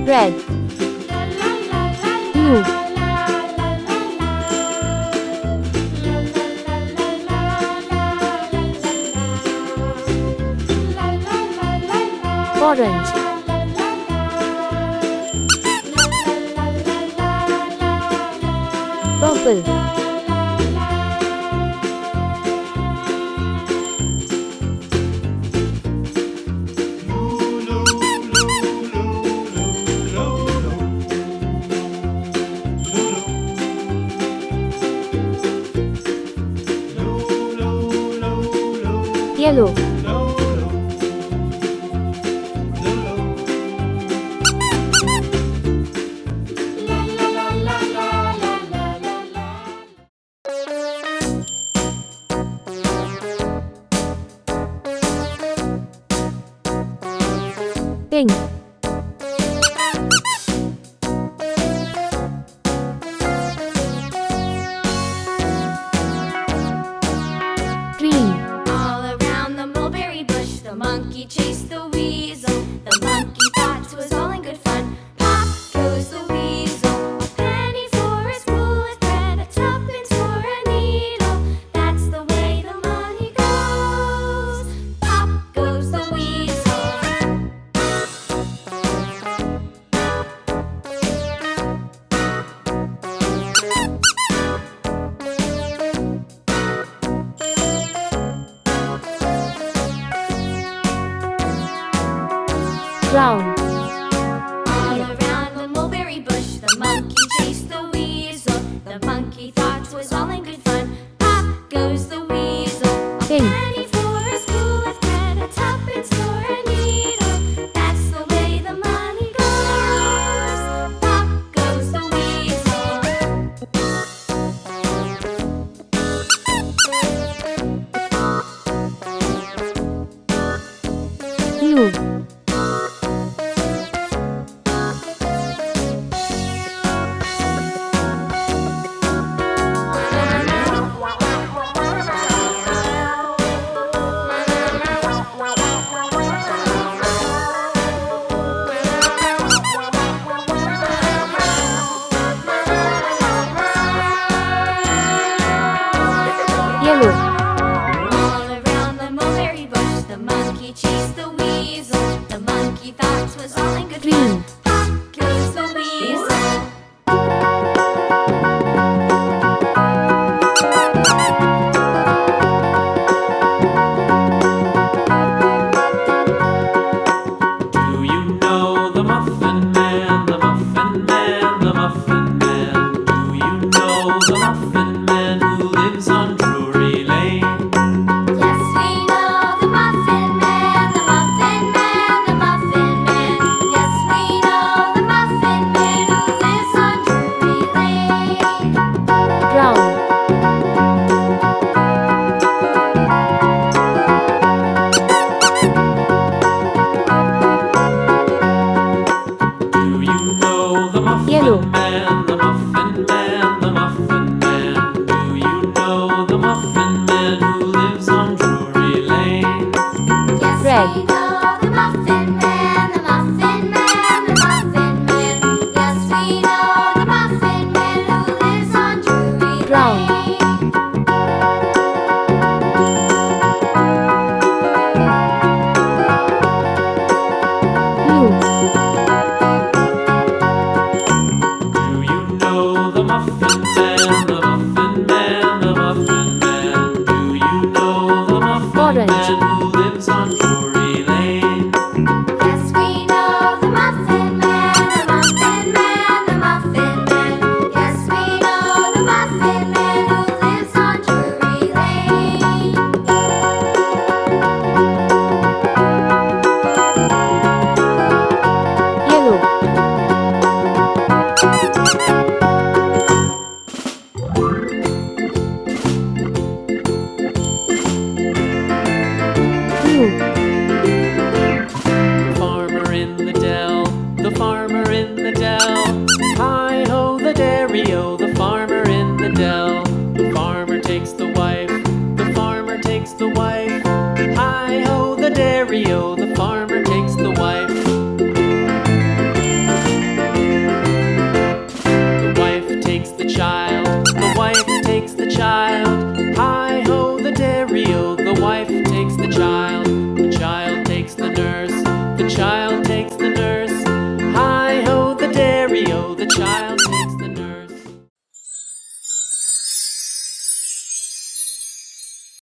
red, blue, orange, purple, yellow, pink, green, All around the mulberry bush, the monkey chased the weasel. The monkey thought it was all in good fun. Pop goes the weasel. A penny for a spool of thread, a tuppence for a needle. That's the way the money goes. Pop goes the weasel. brown, All around the mulberry bush, the monkey chased the weasel. The monkey thought it was all in good fun. Pop goes the weasel. A pink, penny for a spool of thread, a tuppence for a needle. That's the way the money goes. Pop goes the weasel. blue, yellow, All around the mulberry bush, the monkey chased the weasel. The monkey thought it was all in good green, fun. Pop goes the weasel. Do you know the Muffin Man, the Muffin Man, the Muffin Man? Do you know the Muffin Man who lives on Drury Lane? Yes, we know the Muffin Man, the Muffin Man, the Muffin Man. Yes, we know the Muffin Man who lives on Drury Lane. brown, Do you know the Muffin Yellow. Man, the Muffin Man, the Muffin Man? Do you know the Muffin Man who lives on Drury Lane? Yes, Red. we know the Muffin Man, the Muffin Man, the Muffin Man. Yes, we know the Muffin Man who lives on Drury Brown. Lane. blue, Do you know the Muffin Man, the Muffin Man, the Muffin Man? Do you know the Muffin Orange. Man who lives on Drury Lane? Yes, we know the Muffin Man, the Muffin Man, the Muffin Man. Yes, we know the Muffin Man who lives on Drury Lane. yellow, blue, The farmer in the dell, the farmer in the dell. Hi-ho, the dairy-o, the farmer in the dell. The farmer takes the wife, the farmer takes the wife. Hi-ho, the dairy-o, the